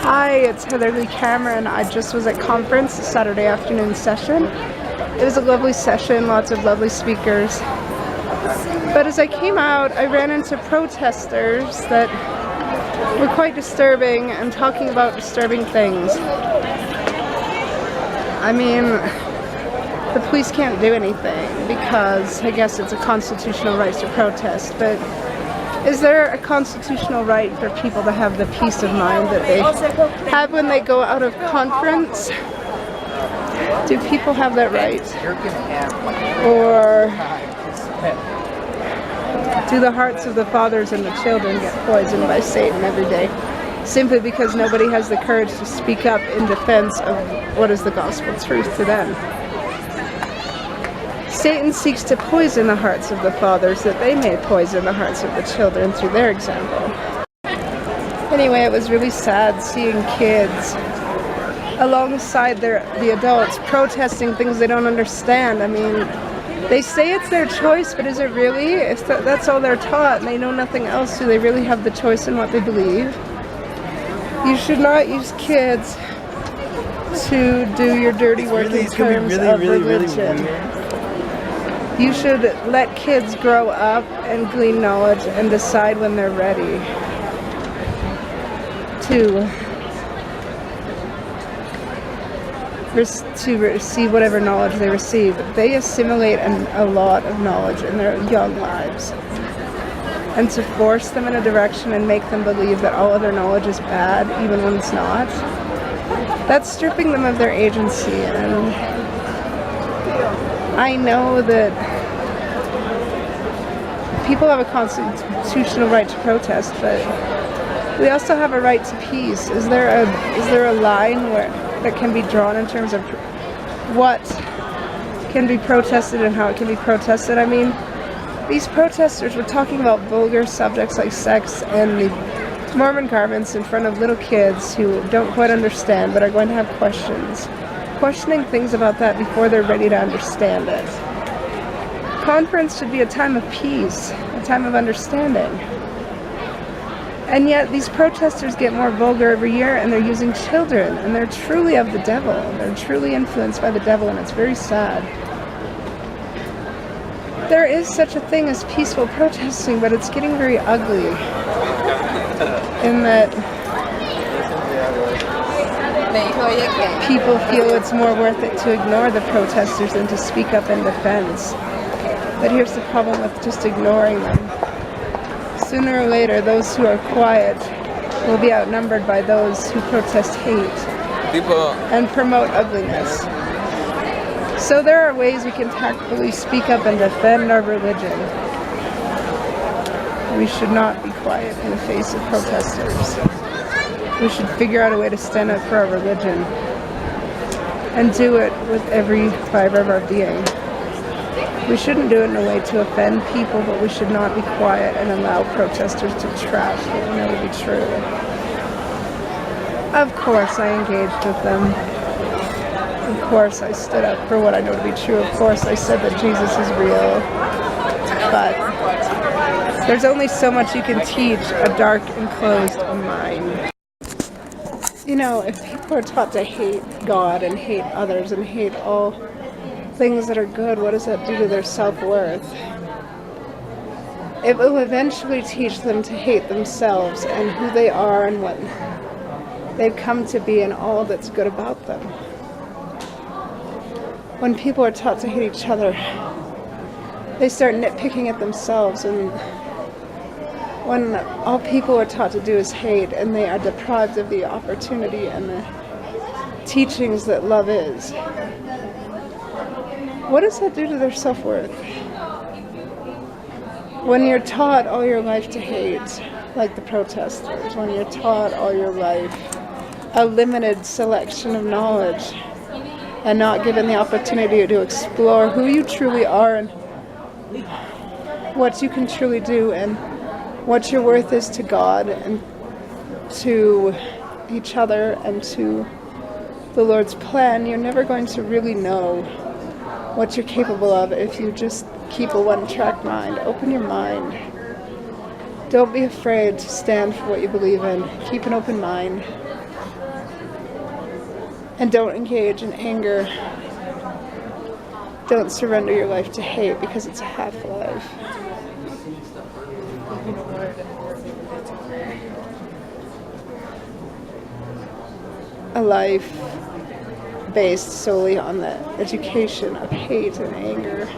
Hi, it's Heather Lee Cameron. I just was at conference, Saturday afternoon session. It was a lovely session, lots of lovely speakers. But as I came out, I ran into protesters that were quite disturbing and talking about disturbing things. I mean, the police can't do anything because I guess it's a constitutional right to protest, but is there a constitutional right for people to have the peace of mind that they have when they go out of conference? Do people have that right? Or do the hearts of the fathers and the children get poisoned by Satan every day simply because nobody has the courage to speak up in defense of what is the gospel truth to them? Satan seeks to poison the hearts of the fathers that they may poison the hearts of the children through their example. Anyway, it was really sad seeing kids alongside the adults protesting things they don't understand. I mean, they say it's their choice, but is it really? If that's all they're taught and they know nothing else, do they really have the choice in what they believe? You should not use kids to do your dirty work in terms of religion. You should let kids grow up and glean knowledge and decide when they're ready to receive whatever knowledge they receive. They assimilate a lot of knowledge in their young lives. And to force them in a direction and make them believe that all other knowledge is bad, even when it's not, that's stripping them of their agency. And I know that people have a constitutional right to protest, but we also have a right to peace. Is there a line that can be drawn in terms of what can be protested and how it can be protested? I mean, these protesters were talking about vulgar subjects like sex and the Mormon garments in front of little kids who don't quite understand but are going to have questions. Questioning things about that before they're ready to understand it. Conference should be a time of peace, a time of understanding. And yet these protesters get more vulgar every year, and they're using children, and they're truly of the devil. They're truly influenced by the devil, and it's very sad. There is such a thing as peaceful protesting, but it's getting very ugly in that people feel it's more worth it to ignore the protesters than to speak up in defense. But here's the problem with just ignoring them. Sooner or later, those who are quiet will be outnumbered by those who protest hate and promote ugliness. So there are ways we can tactfully speak up and defend our religion. We should not be quiet in the face of protesters. We should figure out a way to stand up for our religion and do it with every fiber of our being. We shouldn't do it in a way to offend people, but we should not be quiet and allow protesters to trash what we know to be true. Of course I engaged with them. Of course I stood up for what I know to be true. Of course I said that Jesus is real. But there's only so much you can teach a dark and closed mind. You know, if people are taught to hate God and hate others and hate all things that are good, what does that do to their self-worth? It will eventually teach them to hate themselves and who they are and what they've come to be and all that's good about them. When people are taught to hate each other, they start nitpicking at themselves, and when all people are taught to do is hate and they are deprived of the opportunity and the teachings that love is, what does that do to their self-worth? When you're taught all your life to hate, like the protesters, when you're taught all your life a limited selection of knowledge and not given the opportunity to explore who you truly are and what you can truly do and what your worth is to God and to each other and to the Lord's plan, you're never going to really know what you're capable of if you just keep a one-track mind. Open your mind. Don't be afraid to stand for what you believe in. Keep an open mind. And don't engage in anger. Don't surrender your life to hate because it's a half-life. A life based solely on the education of hate and anger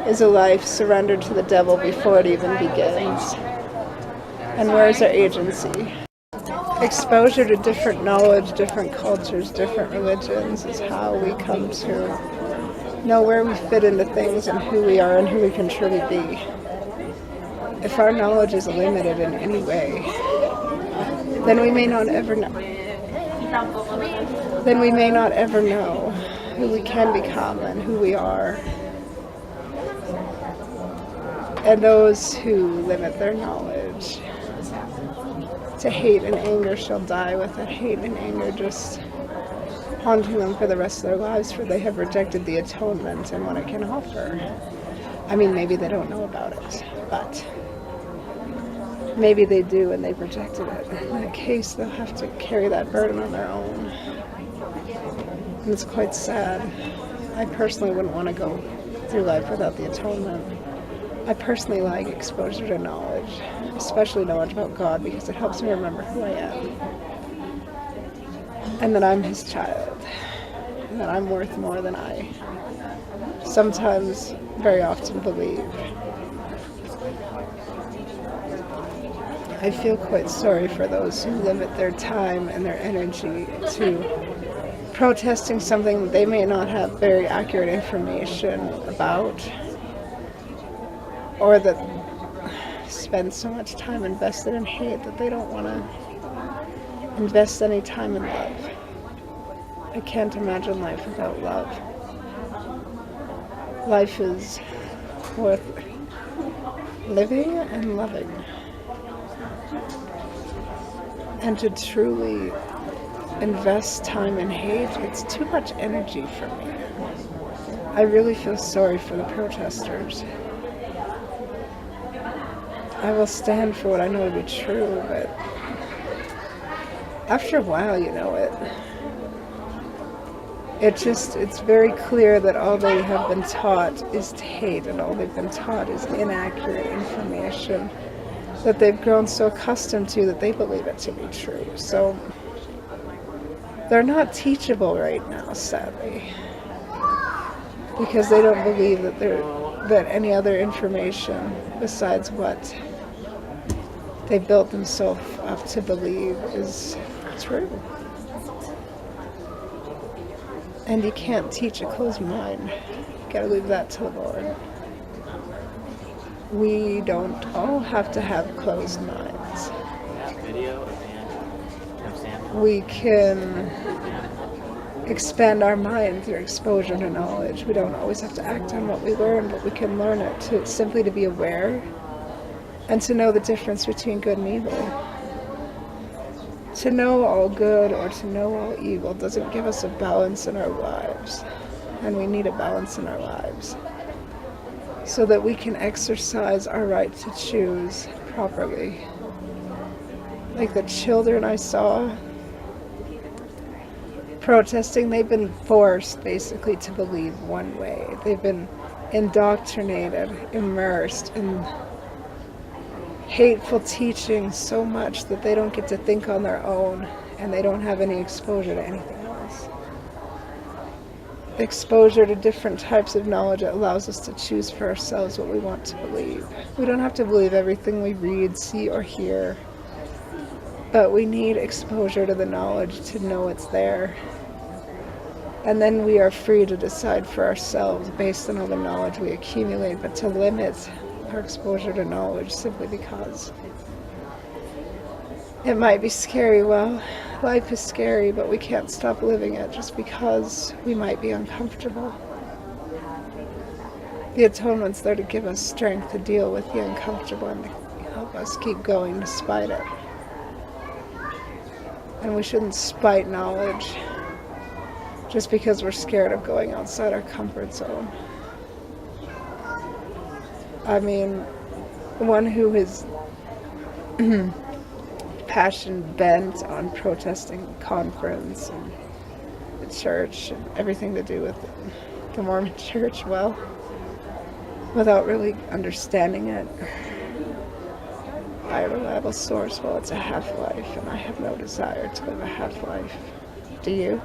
is a life surrendered to the devil before it even begins. And where's our agency? Exposure to different knowledge, different cultures, different religions is how we come to know where we fit into things and who we are and who we can truly be. If our knowledge is limited in any way, then we may not ever know. Then we may not ever know who we can become and who we are. And those who limit their knowledge to hate and anger shall die with it. Hate and anger just haunting them for the rest of their lives, for they have rejected the atonement and what it can offer. I mean, maybe they don't know about it, but maybe they do and they've rejected it. In that case, they'll have to carry that burden on their own. And it's quite sad. I personally wouldn't want to go through life without the atonement. I personally like exposure to knowledge, especially knowledge about God, because it helps me remember who I am. And that I'm His child. And that I'm worth more than I sometimes, very often believe. I feel quite sorry for those who limit their time and their energy to protesting something that they may not have very accurate information about, or that spend so much time invested in hate that they don't want to invest any time in love. I can't imagine life without love. Life is worth living and loving. And to truly invest time in hate, it's too much energy for me. I really feel sorry for the protesters. I will stand for what I know to be true, but after a while, you know, it's very clear that all they have been taught is to hate, and all they've been taught is inaccurate information that they've grown so accustomed to that they believe it to be true. So they're not teachable right now, sadly, because they don't believe that any other information besides what they built themselves up to believe is true. And you can't teach a closed mind. You gotta leave that to the Lord. We don't all have to have closed minds. We can expand our mind through exposure to knowledge. We don't always have to act on what we learn, but we can learn it simply to be aware and to know the difference between good and evil. To know all good or to know all evil doesn't give us a balance in our lives, and we need a balance in our lives so that we can exercise our right to choose properly. Like the children I saw protesting, they've been forced basically to believe one way. They've been indoctrinated, immersed in hateful teaching so much that they don't get to think on their own, and they don't have any exposure to anything else. Exposure to different types of knowledge allows us to choose for ourselves what we want to believe. We don't have to believe everything we read, see, or hear, but we need exposure to the knowledge to know it's there. And then we are free to decide for ourselves based on all the knowledge we accumulate, but to limit our exposure to knowledge simply because it might be scary. Well, life is scary, but we can't stop living it just because we might be uncomfortable. The atonement's there to give us strength to deal with the uncomfortable and to help us keep going despite it. And we shouldn't spite knowledge just because we're scared of going outside our comfort zone. I mean, one who has passion bent on protesting conference and the church and everything to do with the Mormon church, well, without really understanding it by a reliable source. Well, it's a half-life, and I have no desire to live a half-life. Do you?